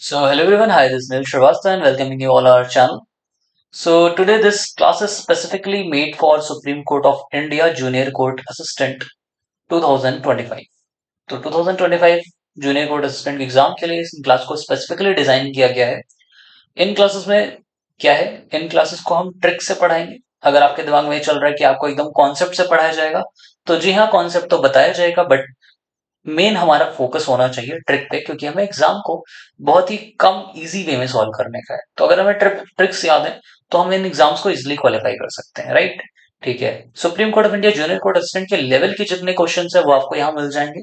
So hello everyone, hi, this is Nil Srivastava and welcoming you all our channel. So today this class is specifically made for Supreme Court of India Junior Court Assistant 2025. तो 2025 junior court assistant exam के लिए इस class को specifically design किया गया है। इन classes में क्या है, इन क्लासेस को हम ट्रिक से पढ़ाएंगे। अगर आपके दिमाग में चल रहा है कि आपको एकदम कॉन्सेप्ट से पढ़ाया जाएगा, तो जी हाँ, कॉन्सेप्ट तो बताया जाएगा, बट मेन हमारा फोकस होना चाहिए ट्रिक पे, क्योंकि हमें एग्जाम को बहुत ही कम इजी वे में सॉल्व करने का है। तो अगर हमें ट्रिक्स याद है तो हम इन एग्जाम्स को इजिली क्वालिफाई कर सकते हैं, राइट। ठीक है, supreme court of India junior court assistant के लेवल के जितने क्वेश्चन है वो आपको यहाँ मिल जाएंगे,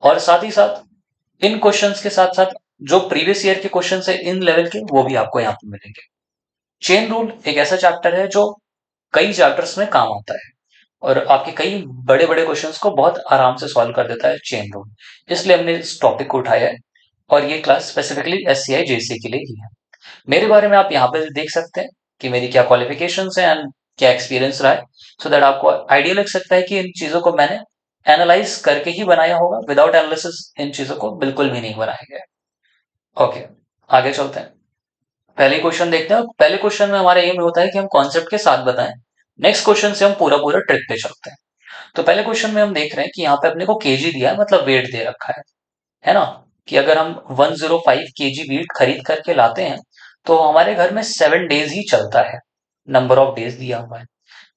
और साथ ही साथ इन क्वेश्चन के साथ साथ जो प्रीवियस ईयर के क्वेश्चन है इन लेवल के, वो भी आपको यहाँ पे मिलेंगे। चेन रूल एक ऐसा चैप्टर है जो कई चैप्टर्स में काम आता है और आपके कई बड़े बड़े क्वेश्चंस को बहुत आराम से सॉल्व कर देता है चेन रूल। इसलिए हमने इस टॉपिक को उठाया है और ये क्लास स्पेसिफिकली एससीआई जेसीए के लिए ही है। मेरे बारे में आप यहाँ पे देख सकते हैं कि मेरी क्या क्वालिफिकेशंस है एंड क्या एक्सपीरियंस रहा है, सो दैट आपको आइडिया लग सकता है कि इन चीजों को मैंने एनालाइज करके ही बनाया होगा। विदाउट एनालिसिस इन चीजों को बिल्कुल भी नहीं बनाया गया। ओके, आगे चलते हैं। पहले क्वेश्चन देखते हैं। पहले क्वेश्चन में हमारा एम होता है कि हम कॉन्सेप्ट के साथ बताएं। नेक्स्ट क्वेश्चन से हम पूरा पूरा ट्रिक पे चलते हैं। तो पहले क्वेश्चन में हम देख रहे हैं कि यहाँ पे अपने को केजी दिया है, मतलब वेट दे रखा है ना, कि अगर हम 105 केजी वेट खरीद करके लाते हैं तो हमारे घर में 7 डेज ही चलता है। नंबर ऑफ डेज दिया हुआ है।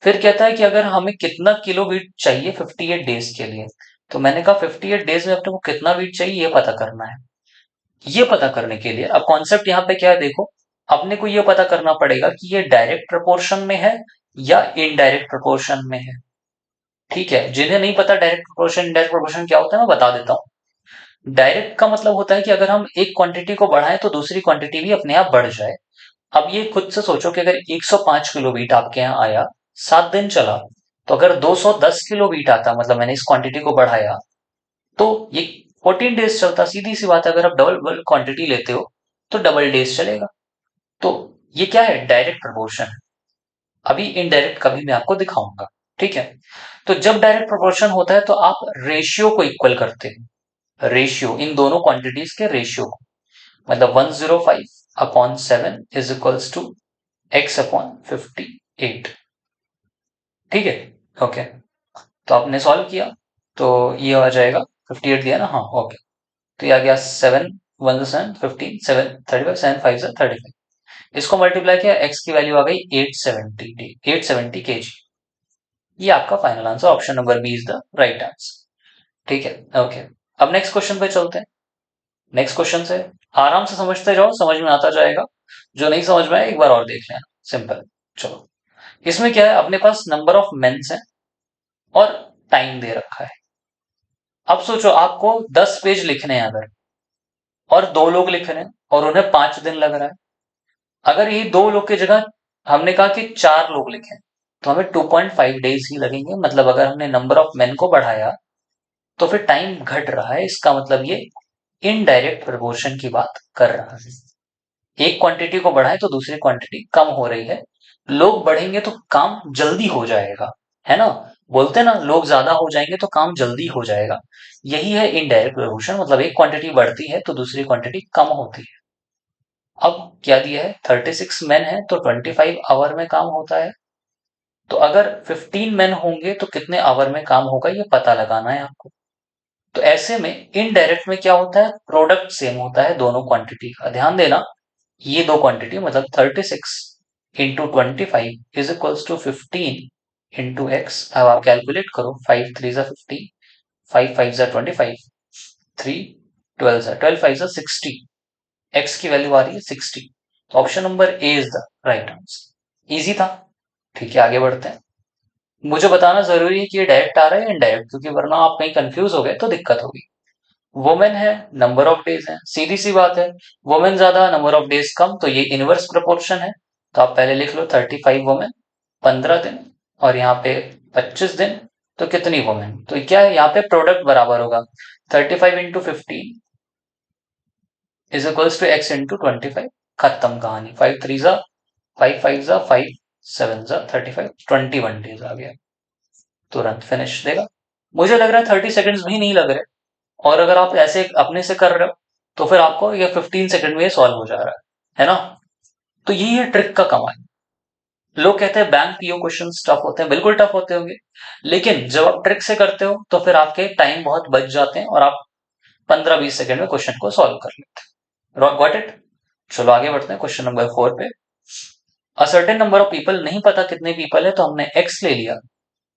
फिर कहता है कि अगर हमें कितना किलो वेट चाहिए 58 डेज के लिए। तो मैंने कहा 58 डेज में अपने को कितना वेट चाहिए ये पता करना है। ये पता करने के लिए अब कॉन्सेप्ट यहाँ पे क्या है, देखो, अपने को ये पता करना पड़ेगा कि ये डायरेक्ट प्रोपोर्शन में है या इनडायरेक्ट प्रोपोर्शन में है। ठीक है, जिन्हें नहीं पता डायरेक्ट प्रोपोर्शन इनडायरेक्ट प्रोपोर्शन क्या होता है, मैं बता देता हूँ। डायरेक्ट का मतलब होता है कि अगर हम एक क्वांटिटी को बढ़ाएं तो दूसरी क्वांटिटी भी अपने आप बढ़ जाए। अब ये खुद से सोचो कि अगर 105 किलो वीट आपके यहाँ आया, 7 दिन चला, तो अगर 210 किलो वीट आता, मतलब मैंने इस क्वांटिटी को बढ़ाया, तो ये 14 डेज चलता। सीधी सी बात है, अगर आप डबल डबल क्वांटिटी लेते हो तो डबल डेज चलेगा। तो ये क्या है, डायरेक्ट प्रोपोर्शन है। अभी इनडायरेक्ट कभी मैं आपको दिखाऊंगा। ठीक है, तो जब डायरेक्ट प्रोपोर्शन होता है तो आप रेशियो को इक्वल करते हैं। रेशियो इन दोनों क्वांटिटीज के रेशियो को, मतलब 105 upon 7 is equals to x upon 58। ठीक है, ओके। तो आपने सॉल्व किया तो ये आ जाएगा, 58 दिया ना, हाँ ओके। तो ये आ गया 7 1 7 15 7 35 7 5 35। इसको मल्टीप्लाई किया, x की वैल्यू आ गई 870 kg। ये आपका final answer, option number B is the right answer. ठीक है, ओके। अब नेक्स्ट क्वेश्चन पे चलते हैं। नेक्स्ट क्वेश्चन से आराम से समझते जाओ, समझ में आता जाएगा। जो नहीं समझ में आए एक बार और देख लेना, सिंपल। चलो, इसमें क्या है, अपने पास नंबर ऑफ मेंस है और टाइम दे रखा है। अब सोचो आपको 10 पेज लिखने हैं अगर, और 2 लोग लिख रहे हैं और उन्हें 5 दिन लग रहा है। अगर ये 2 लोग की जगह हमने कहा कि 4 लोग लिखें, तो हमें 2.5 डेज ही लगेंगे। मतलब अगर हमने नंबर ऑफ मेन को बढ़ाया तो फिर टाइम घट रहा है, इसका मतलब ये इनडायरेक्ट प्रोपोर्शन की बात कर रहा है। एक क्वांटिटी को बढ़ाए तो दूसरी क्वांटिटी कम हो रही है। लोग बढ़ेंगे तो काम जल्दी हो जाएगा, है ना। बोलते हैं ना, लोग ज्यादा हो जाएंगे तो काम जल्दी हो जाएगा। यही है इनडायरेक्ट प्रोपोर्शन, मतलब एक क्वांटिटी बढ़ती है तो दूसरी क्वांटिटी कम होती है। अब क्या दिया है, 36 मैन है तो 25 आवर में काम होता है। तो अगर 15 मैन होंगे तो कितने आवर में काम होगा, ये पता लगाना है आपको। तो ऐसे में इनडायरेक्ट में क्या होता है, प्रोडक्ट सेम होता है दोनों क्वांटिटी का। ध्यान देना, ये दो क्वांटिटी मतलब 36 into 25 is equals to 15 into X. अब आप कैलकुलेट करो, 5 3 जा 15, 5 5 जा 25, 3 12 जा 12 5 जा 60। एक्स की वैल्यू आ रही है 60। तो option number A is the right answer. Easy था। ठीक है, आगे बढ़ते हैं। मुझे बताना जरूरी है कि ये डायरेक्ट आ रहा है या इनडायरेक्ट, क्योंकि वरना आप कहीं कंफ्यूज हो गए तो दिक्कत होगी। वुमेन है, नंबर ऑफ डेज है, सीधी सी बात है। वुमेन ज्यादा, नंबर ऑफ डेज कम, तो ये इनवर्स प्रोपोर्शन है। तो आप पहले लिख लो 35 वुमेन, 15 दिन, और यहाँ पे 25 दिन। तो कितनी वुमेन, तो क्या है, यहाँ पे प्रोडक्ट बराबर होगा 35 into 15 is equals to X into 25। खत्म कहानी। 5 3 जा 5 5 जा 5 7 जा 35, 21 डेज आ गया। तुरंत फिनिश देगा। मुझे लग रहा है 30 सेकंड्स भी नहीं लग रहे। और अगर आप ऐसे अपने से कर रहे हो तो फिर आपको ये 15 सेकंड में सॉल्व हो जा रहा है ना। तो यही है ट्रिक का कमाल। लोग कहते हैं बैंक पीओ क्वेश्चन टफ होते हैं, बिल्कुल टफ होते होंगे, लेकिन जब आप ट्रिक से करते हो तो फिर आपके टाइम बहुत बच जाते हैं और आप 15-20 सेकंड में क्वेश्चन को सॉल्व कर लेते हैं। Got it. चलो आगे बढ़ते हैं क्वेश्चन नंबर 4 पे। A certain number of people, नहीं पता कितने पीपल है तो हमने एक्स ले लिया।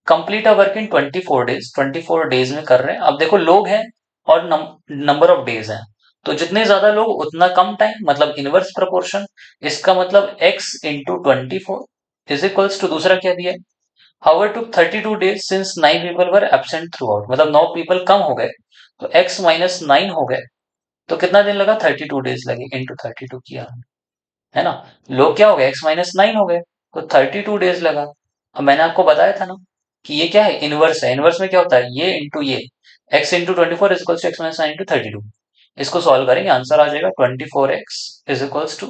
Complete a work in 24 days, 24 days में कर रहे हैं। अब देखो लोग हैं और नंबर ऑफ डेज हैं, तो जितने ज्यादा लोग उतना कम टाइम, मतलब इनवर्स प्रोपोर्शन। इसका मतलब x into 24 is equals to, दूसरा क्या दिया है, however took 32 days since 9 people were absent throughout, मतलब 9 पीपल कम हो गए तो x माइनस 9 हो गए, तो कितना दिन लगा, 32 डेज लगे, इंटू 32 किया, है ना। लोग क्या हो गए, x-9 हो गए, तो 32 डेज लगा। अब मैंने आपको बताया था ना कि ये क्या है, इनवर्स है। इनवर्स में क्या होता है, ये इंटू ये, x into 24 is equals to x-9 into 32। इसको सॉल्व करेंगे, आंसर आ जाएगा 24x is equals to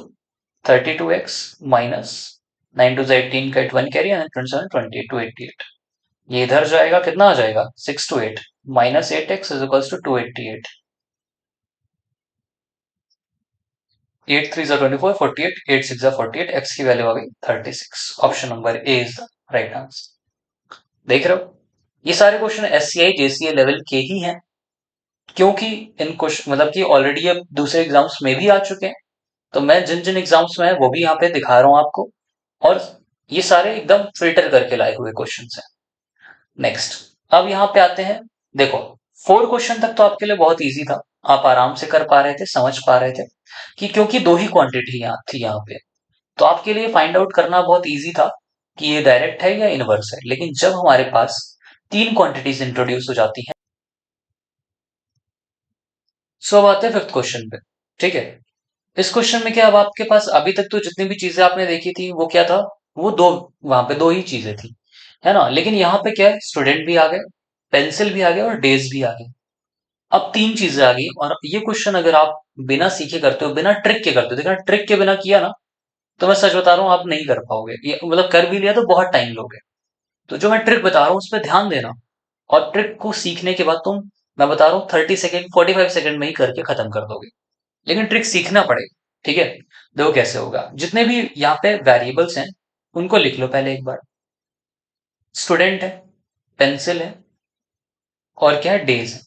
32x minus 9 two 18 का 1 कैरी एंड 27 28 टू 88। ये इधर जाएगा, कितना आ जाएगा, 6 two 8 minus 8x is equals to 288। 8 3 जा 24, 48, 8 6 जा 48, x की वैल्यू आ गई 36। Option number A is the right answer. देख रहे हो, ये सारे क्वेश्चन एससीआई जेसीए लेवल के ही हैं, क्योंकि इन क्वेश्चन मतलब कि ऑलरेडी अब दूसरे एग्जाम्स में भी आ चुके हैं। तो मैं जिन जिन एग्जाम्स में है वो भी यहाँ पे दिखा रहा हूँ आपको, और ये सारे एकदम फिल्टर करके लाए हुए क्वेश्चन हैं। नेक्स्ट, अब यहाँ पे आते हैं। देखो, 4 क्वेश्चन तक तो आपके लिए बहुत इजी था, आप आराम से कर पा रहे थे, समझ पा रहे थे कि क्योंकि दो ही क्वांटिटी थी यहाँ पे, तो आपके लिए फाइंड आउट करना बहुत इजी था कि ये डायरेक्ट है या इनवर्स है। लेकिन जब हमारे पास 3 क्वांटिटीज इंट्रोड्यूस हो जाती हैं, सो अब आते हैं 5th क्वेश्चन पे। ठीक है, इस क्वेश्चन में क्या, अब आपके पास अभी तक तो जितनी भी चीजें आपने देखी थी वो क्या था, वो दो, वहां पे दो ही चीजें थी, है ना। लेकिन यहाँ पे क्या है, स्टूडेंट भी आ गए, पेंसिल भी आ गए और डेज भी आ गए। अब 3 चीजें आ गई, और ये क्वेश्चन अगर आप बिना सीखे करते हो, बिना ट्रिक के करते हो, देखना ट्रिक के बिना किया ना, तो मैं सच बता रहा हूँ आप नहीं कर पाओगे, ये मतलब कर भी लिया तो बहुत टाइम लोगे। तो जो मैं ट्रिक बता रहा हूँ उस पर ध्यान देना, और ट्रिक को सीखने के बाद तुम, मैं बता रहा हूँ 30 सेकेंड 45 सेकेंड में ही करके खत्म कर दोगे। लेकिन ट्रिक सीखना पड़ेगा, ठीक है। देखो कैसे होगा, जितने भी यहाँ पे वेरिएबल्स हैं उनको लिख लो पहले एक बार। स्टूडेंट है, पेंसिल है, और क्या है, डेज है।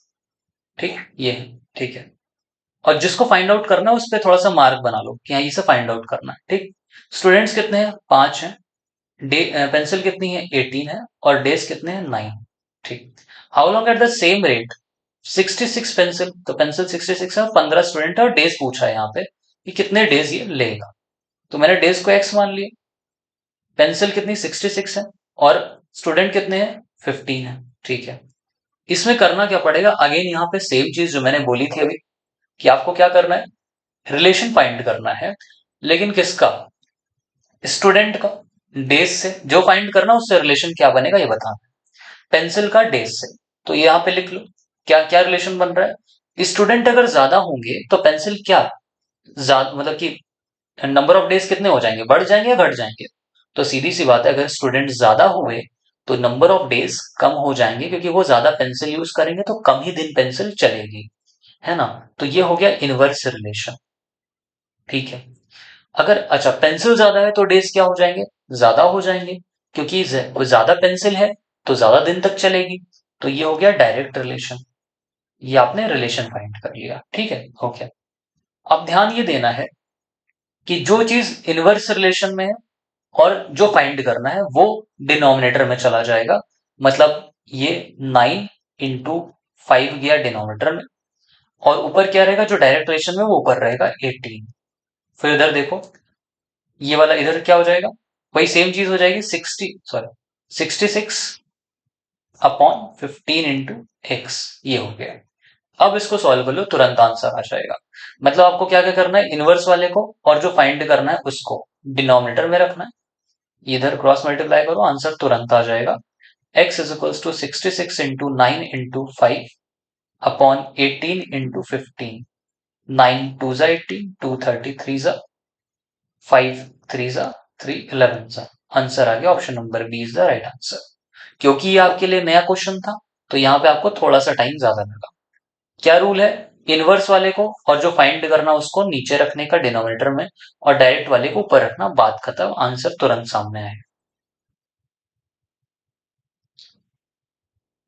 ठीक, ये है, ठीक है। और जिसको फाइंड आउट करना है उस पर थोड़ा सा मार्क बना लो कि हाँ इसे फाइंड आउट करना है। ठीक, स्टूडेंट्स कितने हैं, 5 हैं, डे पेंसिल कितनी है, 18 है, और डेज कितने हैं, 9। ठीक, how long at the same rate, 66 pencil, तो पेंसिल 66 है, 15 स्टूडेंट है, और डेज पूछा है यहाँ पे कि कितने डेज ये लेगा। तो मैंने डेज को एक्स मान लिया, पेंसिल कितनी 66 है, और स्टूडेंट कितने हैं, 15 है। ठीक है, इसमें करना क्या पड़ेगा, अगेन यहाँ पे सेम चीज जो मैंने बोली थी अभी, कि आपको क्या करना है, रिलेशन फाइंड करना है। लेकिन किसका, स्टूडेंट का, डेज से जो फाइंड करना उससे रिलेशन क्या बनेगा ये बताना। पेंसिल का डेज से, तो ये यहाँ पे लिख लो क्या क्या रिलेशन बन रहा है। स्टूडेंट अगर ज्यादा होंगे तो पेंसिल क्या, ज्यादा मतलब कि नंबर ऑफ डेज कितने हो जाएंगे, बढ़ जाएंगे या घट जाएंगे। तो सीधी सी बात है, अगर स्टूडेंट ज्यादा हुए तो नंबर ऑफ डेज कम हो जाएंगे, क्योंकि वो ज्यादा पेंसिल यूज करेंगे तो कम ही दिन पेंसिल चलेगी, है ना। तो ये हो गया इनवर्स रिलेशन। ठीक है, अगर अच्छा पेंसिल ज्यादा है तो डेज क्या हो जाएंगे, ज्यादा हो जाएंगे, क्योंकि ज्यादा पेंसिल है तो ज्यादा दिन तक चलेगी। तो ये हो गया डायरेक्ट रिलेशन, ये आपने रिलेशन फाइंड कर लिया। ठीक है, ओके। अब ध्यान ये देना है कि जो चीज इनवर्स रिलेशन में है और जो फाइंड करना है वो डिनोमिनेटर में चला जाएगा। मतलब ये 9 इंटू 5 गया डिनोमिनेटर में, और ऊपर क्या रहेगा, जो डायरेक्ट रिलेशन में वो ऊपर रहेगा 18। फिर इधर देखो, ये वाला इधर क्या हो जाएगा, वही सेम चीज हो जाएगी, 66 अपॉन 15 इंटू एक्स, ये हो गया। अब इसको सॉल्व कर लो, तुरंत आंसर आ जाएगा। मतलब आपको क्या क्या करना है, इनवर्स वाले को और जो फाइंड करना है उसको डिनोमिनेटर में रखना है, इधर क्रॉस मल्टीप्लाई करो, आंसर तुरंत आ जाएगा। x is equals to 66 into 9 into 5 upon 18 into 15। 9 two जा 18, 2 33 जा 5 3 जा 3 11 जा। आंसर आ गया, option number B is the right answer. क्योंकि ये आपके लिए नया क्वेश्चन था तो यहाँ पे आपको थोड़ा सा टाइम ज्यादा लगा। क्या रूल है, इनवर्स वाले को और जो फाइंड करना उसको नीचे रखने का डिनोमिनेटर में, और डायरेक्ट वाले को ऊपर रखना, बात खत्म, आंसर तुरंत सामने आए।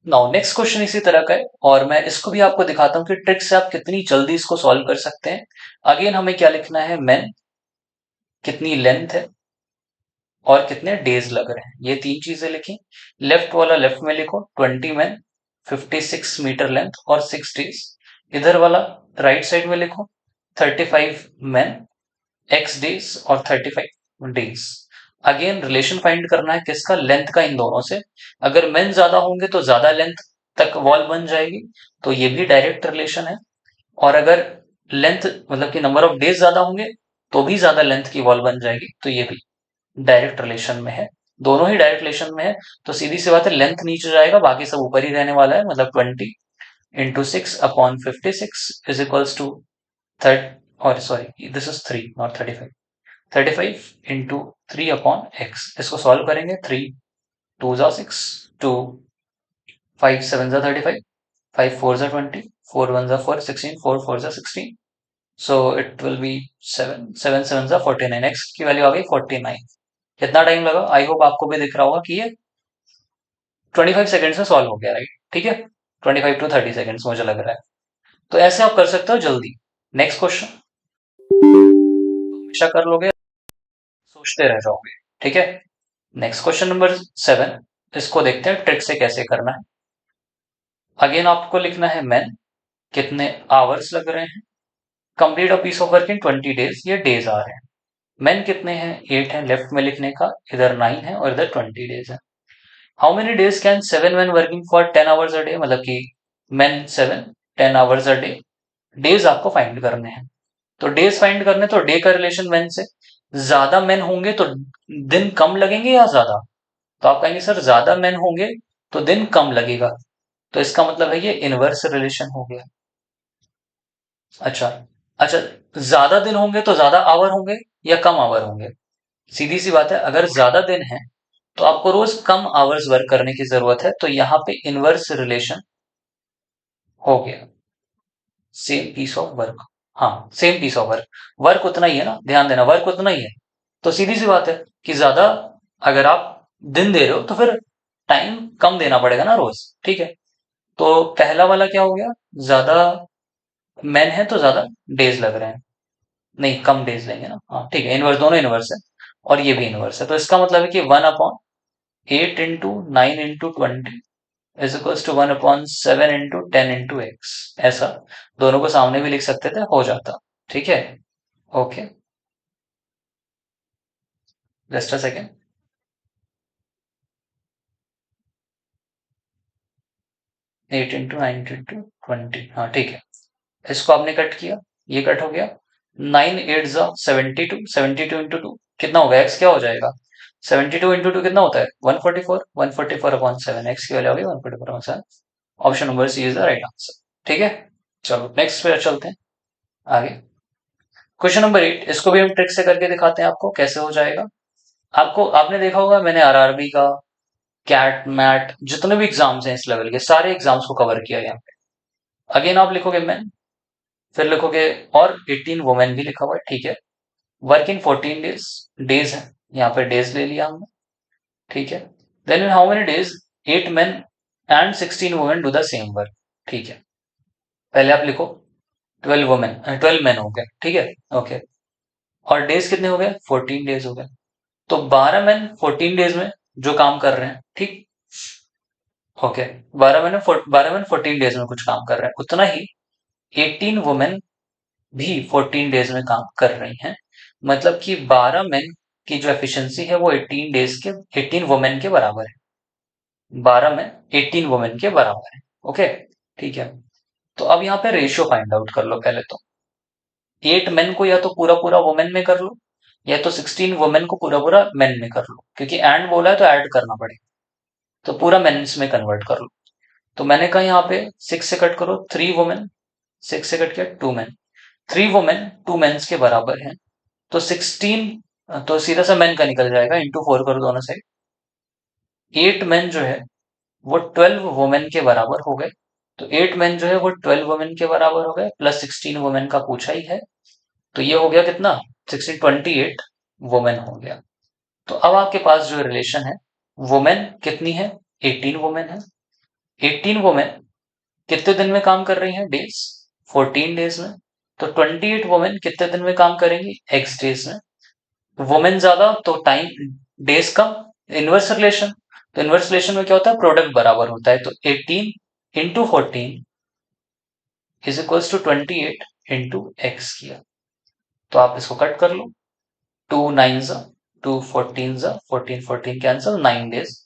नाउ नेक्स्ट क्वेश्चन इसी तरह का है, और मैं इसको भी आपको दिखाता हूँ कि ट्रिक से आप कितनी जल्दी इसको सॉल्व कर सकते हैं। अगेन हमें क्या लिखना है, मेन कितनी लेंथ है और कितने डेज लग रहे हैं, ये तीन चीजें लिखी। लेफ्ट वाला लेफ्ट में लिखो, 20 मैन, 56 मीटर लेंथ और 6 डेज। इधर वाला राइट साइड में लिखो, 35 मैन, एक्स डेज और 35 डेज। अगेन रिलेशन फाइंड करना है किसका, लेंथ का, इन दोनों से। अगर मेन ज्यादा होंगे तो ज्यादा लेंथ तक वॉल बन जाएगी, तो ये भी डायरेक्ट रिलेशन है। और अगर लेंथ मतलब कि नंबर ऑफ डेज ज्यादा होंगे तो भी ज्यादा लेंथ की वॉल बन जाएगी, तो ये भी डायरेक्ट रिलेशन में है। दोनों ही डायरेक्ट रिलेशन में है, तो सीधी सी बात है, लेंथ नीचे जाएगा, बाकी सब ऊपर ही रहने वाला है। मतलब 20 into 6 upon 56 is equals to थर्ट, और sorry this is 3 not 35। 35 into 3 upon x, इसको सॉल्व करेंगे। 3 2 6, 2 5 7 35, 5 4 20, 4 1 4 16, 4 4 16, so it will be 7 7 7 49, x की वैल्यू आ गई 49। कितना टाइम लगा, आई होप आपको भी दिख रहा होगा कि ये 25 सेकेंड्स में सॉल्व हो गया, राइट। ठीक है, 25 to 30 सेकेंड्स मुझे लग रहा है। तो ऐसे आप कर सकते हो जल्दी। नेक्स्ट क्वेश्चन हमेशा कर लोगे, सोचते रह जाओगे। ठीक है, नेक्स्ट क्वेश्चन नंबर 7, इसको देखते हैं ट्रिक से कैसे करना है। अगेन आपको लिखना है मैन, कितने आवर्स लग रहे हैं, complete a piece of work in 20 days, ये डेज आ रहे हैं। मैन कितने हैं, 8 है लेफ्ट में लिखने का, इधर 9 है और इधर 20 डेज है। How many days can 7 man working for 10 hours a day, मतलब कि man 7, 10 hours a day. Days आपको फाइंड करने हैं, तो डेज फाइंड करने, तो डे का रिलेशन मैन से। ज्यादा मैन होंगे तो दिन कम लगेंगे या ज्यादा, तो आप कहेंगे सर ज्यादा मैन होंगे तो दिन कम लगेगा, तो इसका मतलब है ये इनवर्स रिलेशन हो गया। अच्छा, अच्छा, ज्यादा दिन होंगे तो ज्यादा आवर होंगे या कम आवर होंगे। सीधी सी बात है, अगर ज्यादा दिन है तो आपको रोज कम आवर्स वर्क करने की जरूरत है, तो यहाँ पे इनवर्स रिलेशन हो गया। सेम पीस ऑफ वर्क, हाँ same piece of work, work उतना ही है ना, ध्यान देना, वर्क उतना ही है। तो सीधी सी बात है कि ज्यादा, अगर आप दिन दे रहे हो तो फिर टाइम कम देना पड़ेगा ना रोज। ठीक है, तो पहला वाला क्या हो गया, ज्यादा मैन है तो ज्यादा डेज लग रहे हैं, नहीं कम डेज लेंगे ना, हाँ ठीक है, इनवर्स, दोनों इनवर्स है और ये भी इनवर्स है, तो इसका मतलब है कि 1/8 into 9 into 20 is equals to 1/7 into 10 into x, ऐसा दोनों को सामने भी लिख सकते थे, हो जाता। ठीक है, okay, just a second. 8 into 9 into 20, हाँ ठीक है, इसको आपने कट किया, ये कट हो गया। 9 8 जा 72, 72 into 2 कितना होगा, x क्या हो जाएगा, 72 into 2 कितना होता है, 144, 144/7, x की वैल्यू होगी 144/7। Option number C is the right answer. ठीक है, चलो नेक्स्ट पे चलते हैं आगे। क्वेश्चन नंबर 8, इसको भी हम ट्रिक से करके दिखाते हैं आपको कैसे हो जाएगा। आपको, आपने देखा होगा मैंने आरआरबी का, कैट मैट, जितने भी एग्जाम्स हैं इस लेवल के, सारे एग्जाम्स को कवर किया यहाँ पे। अगेन आप लिखोगे मैन, फिर लिखोगे, और 18 वुमेन भी लिखा हुआ है, ठीक है। वर्क इन 14 डेज, डेज है, यहाँ पे डेज ले लिया हमने। ठीक है, then in how many days 8 men and 16 women do the same work. ठीक है, पहले आप लिखो 12 वुमेन, 12 मैन हो गए, ठीक है, ओके। और डेज कितने हो गए, 14 डेज हो गए। तो 12 मैन 14 डेज में जो काम कर रहे हैं, ठीक, ओके, 12 मैन 14 डेज में कुछ काम कर रहे हैं, उतना ही 18 वुमेन भी 14 डेज में काम कर रही हैं। मतलब कि 12 मैन की जो एफिशिएंसी है वो 18 डेज के, 18 वुमेन के बराबर है। 12 मैन 18 वुमेन के बराबर है, ओके, ठीक है। तो अब यहाँ पे रेशियो फाइंड आउट कर लो पहले तो। 8 मैन को या तो पूरा पूरा वुमेन में कर लो, या तो 16 वुमेन को पूरा पूरा मैन में कर लो, क्योंकि एंड बोला है तो ऐड करना पड़ेगा, तो पूरा मेंस में कन्वर्ट कर लो। तो मैंने कहा यहाँ पे 6 से कट करो, 3 वुमेन, 6 से कट किया 2 मैन, 3 वुमेन 2 मेंस के बराबर है, तो 16, तो सीधा सा मैन का निकल जाएगा, इंटू 4 करो दोनों साइड। 8 मैन जो है वो 12 वुमेन के बराबर हो गए, तो 8 मेन जो है वो 12 वुमेन के बराबर हो गए, प्लस 16 वुमेन का पूछा ही है, तो ये हो गया कितना, 1628 वुमेन हो गया। तो अब आपके पास जो रिलेशन है, वुमेन कितनी है, 18 वुमेन है। 18 वुमेन कितने दिन में काम कर रही हैं, डेज, 14 डेज में। तो 28 वुमेन कितने दिन में काम करेंगी, एक्स डेज में। वुमेन ज्यादा तो टाइम, डेज कम, इनवर्स रिलेशन। तो इनवर्स रिलेशन में क्या होता है, प्रोडक्ट बराबर होता है। तो 18 into 14 is equals to 28 into X किया, तो आप इसको कट कर लो, 2 9 जा, 2 14 जा, 14 cancel, 9 days.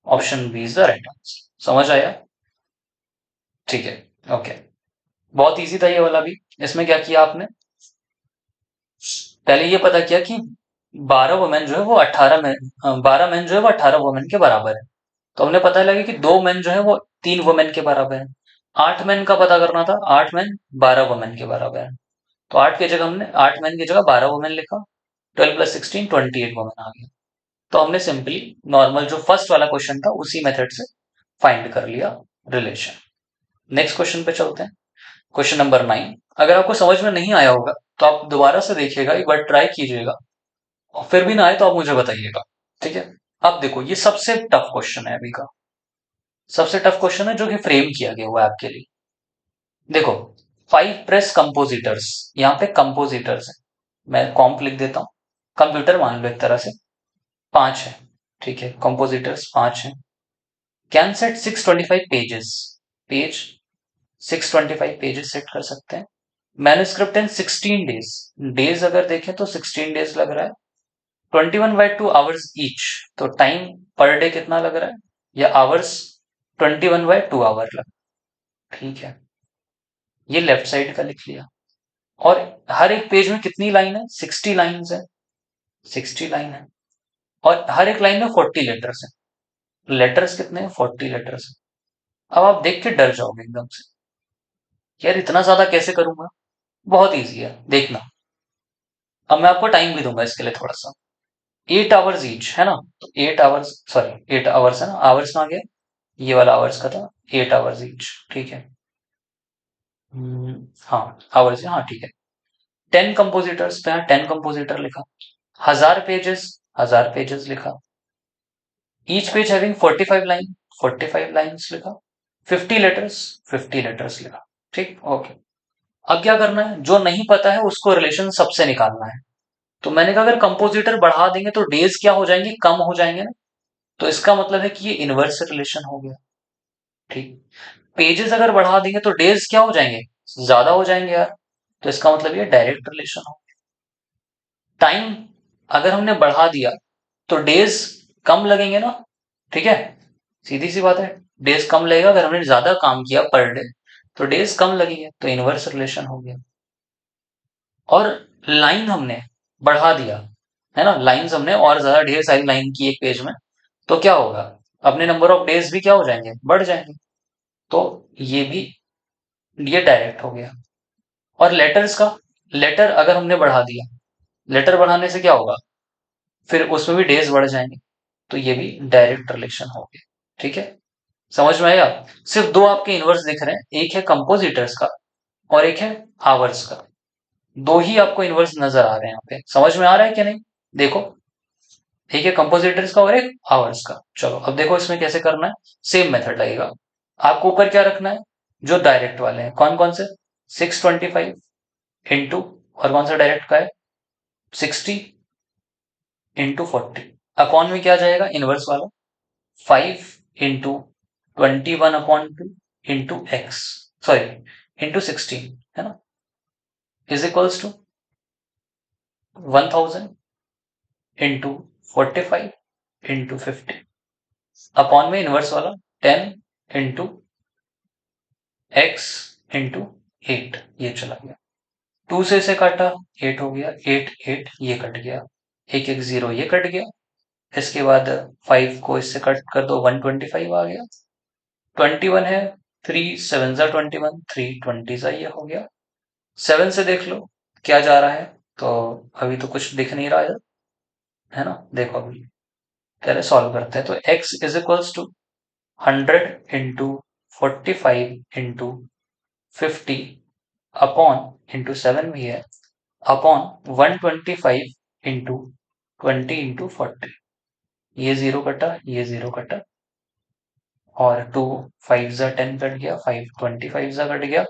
Option B is the right answer. समझ आया? ठीक है, ओके। बहुत इजी था ये वाला भी। इसमें क्या किया आपने, पहले ये पता किया कि 12 वुमेन जो है वो 12 मैन जो है वो 18 वुमेन के बराबर है। तो हमने पता लगा कि 2 मैन जो है वो 3 वुमेन के बराबर है। 8 मैन का पता करना था, 8 मैन 12 वुमेन के बराबर है। तो 8 मैन की जगह 12 वुमेन लिखा, 12 प्लस 16 28 वुमेन आ गया। तो हमने सिंपली नॉर्मल जो फर्स्ट वाला क्वेश्चन था उसी मेथड से फाइंड कर लिया रिलेशन। नेक्स्ट क्वेश्चन पे चलते हैं। Question number 9। अगर आपको समझ में नहीं आया होगा तो आप दोबारा से देखिएगा, एक बार ट्राई कीजिएगा, और फिर भी ना आए तो आप मुझे बताइएगा, ठीक है। अब देखो, ये सबसे टफ क्वेश्चन है अभी का, सबसे टफ क्वेश्चन है जो कि फ्रेम किया गया हुआ है आपके लिए। देखो, 5 प्रेस कंपोजिटर्स, यहाँ पे कंपोजिटर्स है, मैं कॉम्प लिख देता हूँ, कंप्यूटर मान लो एक तरह से, 5 है, ठीक है, कंपोजिटर्स 5 है। Can set 625 pages, page 625 pages set कर सकते हैं। मैन्युस्क्रिप्ट इन 16 डेज, डेज अगर देखें तो 16 डेज लग रहा है। 21/2 आवर्स ईच, तो टाइम पर डे कितना लग रहा है, या आवर्स 21/2 आवर लग, ठीक है। ये लेफ्ट साइड का लिख लिया। और हर एक पेज में कितनी लाइन है, 60 लाइन्स है, 60 लाइन है। और हर एक लाइन में 40 लेटर्स है। लेटर्स कितने हैं, 40 लेटर्स है। अब आप देख के डर जाओगे एकदम से, यार इतना ज्यादा कैसे करूंगा। बहुत ईजी है, देखना। अब मैं आपको टाइम भी दूंगा इसके लिए थोड़ा सा। 8 आवर्स ईच है ना, तो 8 आवर्स, सॉरी 8 आवर्स है ना, आवर्स में आ गया, ये वाला आवर्स का था, 8 आवर्स ईच, ठीक है। हाँ आवर्स, हाँ ठीक है। 10 कंपोजिटर्स, तो यहाँ 10 कंपोजिटर लिखा। 1000 पेजेस, 1000 पेजेस लिखा। Each page having 45 line, 45 lines लिखा। 50 लेटर्स, 50 लेटर्स लिखा। ठीक, ओके। अब क्या करना है, जो नहीं पता है उसको रिलेशन सबसे निकालना है। तो मैंने कहा अगर कंपोजिटर बढ़ा देंगे तो डेज क्या हो जाएंगे, कम हो जाएंगे ना। तो इसका मतलब है कि ये इनवर्स रिलेशन हो गया, ठीक। पेजेस अगर बढ़ा देंगे तो डेज क्या हो जाएंगे, ज्यादा हो जाएंगे यार। तो इसका मतलब ये डायरेक्ट रिलेशन हो। टाइम अगर हमने बढ़ा दिया तो डेज कम लगेंगे ना, ठीक है, सीधी सी बात है। डेज कम लगेगा, अगर हमने ज्यादा काम किया पर डे तो डेज कम लगेंगे, तो इनवर्स रिलेशन हो गया। और लाइन हमने बढ़ा दिया, है ना, लाइंस हमने और ज्यादा ढेर सारी लाइन की एक पेज में, तो क्या होगा, अपने नंबर ऑफ डेज भी क्या हो जाएंगे, बढ़ जाएंगे। तो ये भी, ये डायरेक्ट हो गया। और लेटर्स का, लेटर अगर हमने बढ़ा दिया, लेटर बढ़ाने से क्या होगा, फिर उसमें भी डेज बढ़ जाएंगे, तो ये भी डायरेक्ट रिलेशन हो गया, ठीक है। समझ में आया? सिर्फ दो आपके इनवर्स दिख रहे हैं, एक है कंपोजिटर्स का और एक है आवर्स का। दो ही आपको इनवर्स नजर आ रहे हैं यहाँ पे, समझ में आ रहा है कि नहीं? देखो, एक है कंपोजिटर्स का और एक आवर्स का। चलो अब देखो इसमें कैसे करना है, सेम मेथड लगेगा। आपको ऊपर क्या रखना है, जो डायरेक्ट वाले हैं, कौन कौन से, 625 इंटू, और कौन सा डायरेक्ट का है, 60 इंटू 40। अपॉन में क्या जाएगा, इनवर्स वाला, 5 into 21/2 into X, sorry into 16, है ना, is equals to 1000 into 45 into 50, upon में इनवर्स वाला 10 इंटू x इंटू 8, ये चला गया। 2 से इसे काटा, 8 हो गया, 8 8 ये कट गया, एक एक जीरो ये कट गया। इसके बाद 5 को इससे कट कर दो, 125 आ गया। 21 है, 3 7 जा 21, 3 20 जा, ये हो गया। 7 से देख लो क्या जा रहा है, तो अभी तो कुछ दिख नहीं रहा है ना, देखो अभी पहले सॉल्व करते हैं। तो x is equals to 100 into 45 into 50 upon into 7 भी है अपॉन 125 इंटू 20 इंटू 40। ये 0 कटा, ये 0 कटा, और 2 5 जा 10 कट गया, 5 25 जा कट गया,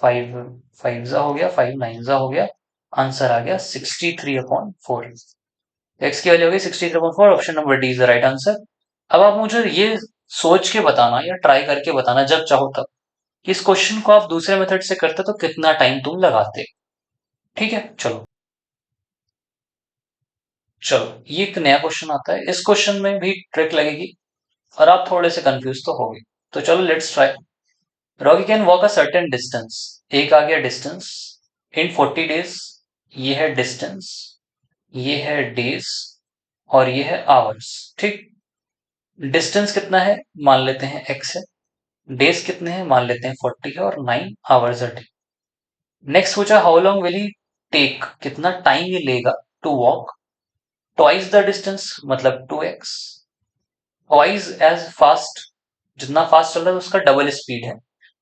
5 5 जा हो गया, 5 9 जा हो गया। आंसर आ गया 63/4। एक्स की वैल्यू हो गई 63/4। Option number D is the right answer. अब आप मुझे ये सोच के बताना या ट्राई करके बताना जब चाहो तब कि इस क्वेश्चन को आप दूसरे मेथड से करते तो कितना टाइम तुम लगाते। ठीक है, चलो चलो, ये एक नया क्वेश्चन आता है। इस क्वेश्चन में भी ट्रिक लगेगी और आप थोड़े से कंफ्यूज तो होगे। तो चलो let's try. Rocky can walk a certain distance. एक आ गया डिस्टेंस इन 40 डेज। ये है डिस्टेंस, ये है डेज, और ये है आवर्स। ठीक, डिस्टेंस कितना है मान लेते हैं x है, डेज कितने हैं मान लेते हैं 40 है, और 9 आवर्स अ डे। नेक्स्ट पूछा how long will he take, कितना टाइम ये लेगा to walk twice the distance, मतलब 2x, ट्वाइस एज फास्ट, जितना फास्ट चल रहा है उसका डबल स्पीड है,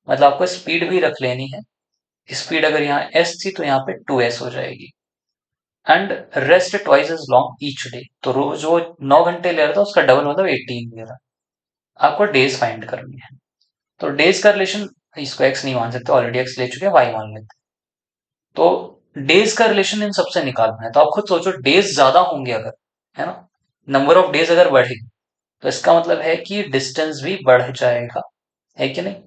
मतलब आपको स्पीड भी रख लेनी है। स्पीड अगर यहाँ s थी तो यहाँ पे 2s हो जाएगी। And rest twice as long each day, तो रोज वो 9 घंटे ले रहा था उसका डबल मतलब 18 ले रहा। आपको डेज फाइंड करनी है। तो डेज का रिलेशन, इसको x नहीं मान सकते, ऑलरेडी x ले चुके हैं, y मान लेते हैं। तो डेज का रिलेशन इन सबसे निकालना है। तो आप खुद सोचो, डेज ज्यादा होंगे अगर, है ना, नंबर ऑफ डेज अगर बढ़े तो इसका मतलब है कि डिस्टेंस भी बढ़ जाएगा, है कि नहीं।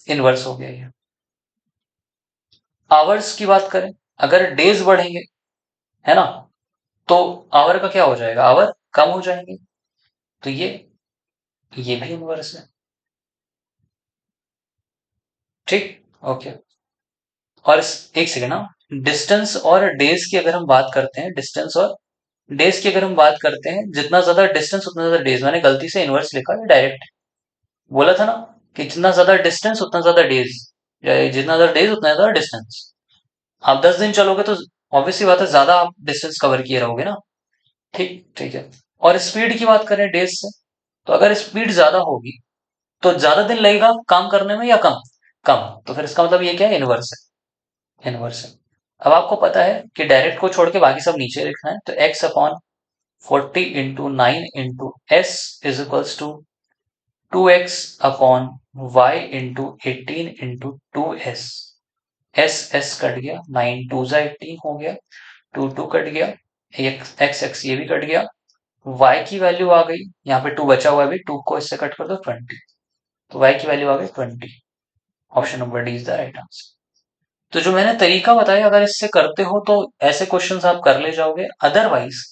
इनवर्स हो गया ये। आवर्स की बात करें, अगर डेज बढ़ेंगे, है ना, तो आवर का क्या हो जाएगा, आवर कम हो जाएंगे। तो ये भी इनवर्स है। ठीक, ओके। और एक सेकेंड ना, डिस्टेंस और डेज की अगर हम बात करते हैं, डिस्टेंस और डेज की अगर हम बात करते हैं, जितना ज्यादा डिस्टेंस उतना ज्यादा डेज, मैंने गलती से इनवर्स लिखा है, डायरेक्ट बोला था ना कि जितना ज्यादा डिस्टेंस उतना ज्यादा डेज, या जितना ज्यादा डेज उतना ज्यादा डिस्टेंस। आप 10 दिन चलोगे तो ऑब्वियसली बात है ज्यादा आप डिस्टेंस कवर किए रहोगे ना। ठीक, ठीक है। और स्पीड की बात करें डेज से, तो अगर स्पीड ज्यादा होगी तो ज्यादा दिन लगेगा काम करने में या कम, कम, तो फिर इसका मतलब ये क्या है, इनवर्स है, इनवर्स है। अब आपको पता है कि डायरेक्ट को छोड़ के बाकी सब नीचे लिखना है, तो x upon 40 into 9 into S is equals to 2x upon y into 18 into 2s। S S cut गया, 9 2 जा 18 हो गया, 2 2 कट गया, एक्स एक्स ये भी कट गया, y की वैल्यू आ गई, यहाँ पे 2 बचा हुआ है अभी, 2 को इससे कट कर दो 20, तो y की वैल्यू आ गई 20। Option number D is the right answer. तो जो मैंने तरीका बताया, अगर इससे करते हो तो ऐसे क्वेश्चंस आप कर ले जाओगे, अदरवाइज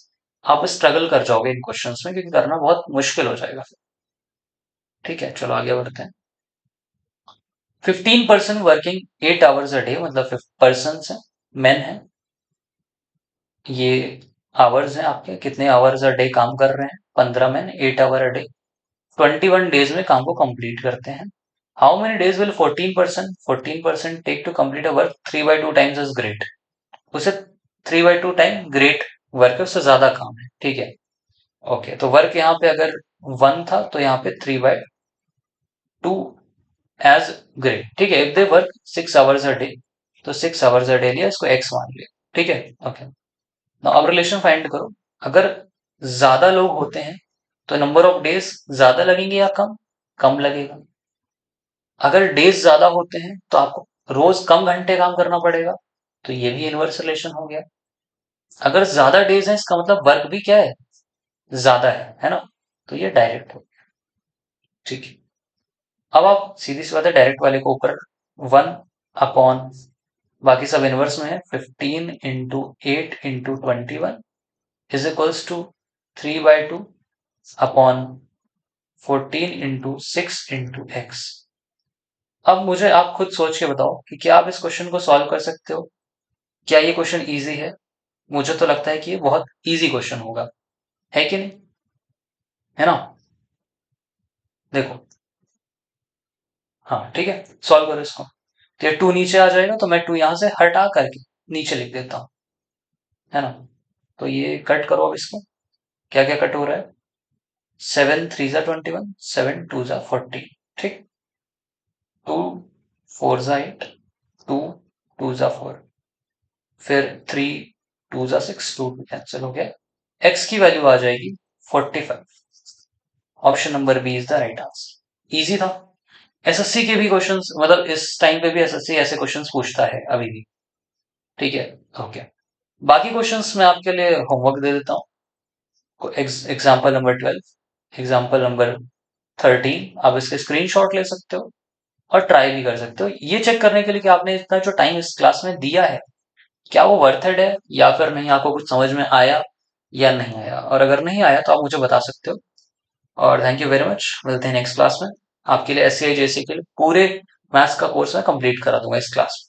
आप स्ट्रगल कर जाओगे इन क्वेश्चंस में, क्योंकि करना बहुत मुश्किल हो जाएगा फिर। ठीक है, चलो आगे बढ़ते हैं। 15% वर्किंग 8 आवर्स अ डे, मतलब पर्सन है, मैन है। ये आवर्स हैं आपके, कितने आवर्स अ डे काम कर रहे हैं, 15 man 8 hour a day 21 days में काम को कंप्लीट करते हैं। How many days will 14% take to complete a work 3/2 times is great. उसे 3/2 टाइम ग्रेट वर्क है, उससे ज्यादा काम है। ठीक है, ओके। तो वर्क यहाँ पे अगर 1 था तो यहाँ पे 3/2 एज ग्रेट। ठीक है, if they work 6 hours a day, तो 6 आवर्स अ डे लिया, इसको एक्स मान लिया। ठीक है, ओके। नाउ अब रिलेशन फाइंड करो। अगर ज्यादा लोग होते हैं तो नंबर ऑफ डेज ज्यादा लगेंगे या कम, कम लगेगा। अगर डेज ज्यादा होते हैं तो आपको रोज कम घंटे काम करना पड़ेगा, तो ये भी इनवर्स रिलेशन हो गया। अगर ज्यादा डेज है इसका मतलब वर्क भी क्या है, ज्यादा है ना, तो ये डायरेक्ट हो। ठीक है, अब आप सीधी सी बात है, डायरेक्ट वाले को ऊपर 1 अपॉन, बाकी सब इनवर्स में है, 15 into 8 into 21 is equals to 3/2 upon 14 into 6 into X. अब मुझे आप खुद सोच के बताओ कि क्या आप इस क्वेश्चन को सॉल्व कर सकते हो, क्या ये क्वेश्चन इजी है। मुझे तो लगता है कि ये बहुत इजी क्वेश्चन होगा, है कि नहीं, है ना। देखो, हाँ ठीक है, सॉल्व करो इसको। तो ये 2 नीचे आ जाएगा, तो मैं 2 यहां से हटा करके नीचे लिख देता हूं, है ना। तो ये कट करो अब इसको, क्या क्या कट हो रहा है, 7 3 जा 21, 7 2 जा 40, ठीक। 2 4 जा 8, 2 2 जा 4, फिर 3 2 जा 6, 2 कैंसिल हो गया। x की वैल्यू आ जाएगी 45। Option number B is the right answer. Easy था। एसएससी के भी क्वेश्चंस, मतलब इस टाइम पे भी एसएससी ऐसे क्वेश्चंस पूछता है अभी भी, ठीक है। ओके, बाकी क्वेश्चंस मैं आपके लिए होमवर्क दे देता हूँ। एग्जाम्पल नंबर 12, एग्जाम्पल नंबर 13, आप इसके स्क्रीनशॉट ले सकते हो और ट्राई भी कर सकते हो, ये चेक करने के लिए कि आपने इतना जो टाइम इस क्लास में दिया है क्या वो वर्थेड है या फिर नहीं, आपको कुछ समझ में आया या नहीं आया। और अगर नहीं आया तो आप मुझे बता सकते हो। और थैंक यू वेरी मच, मिलते हैं नेक्स्ट क्लास में। आपके लिए एस सी आई जे सी के लिए पूरे मैथ्स का कोर्स मैं कंप्लीट करा दूंगा इस क्लास में।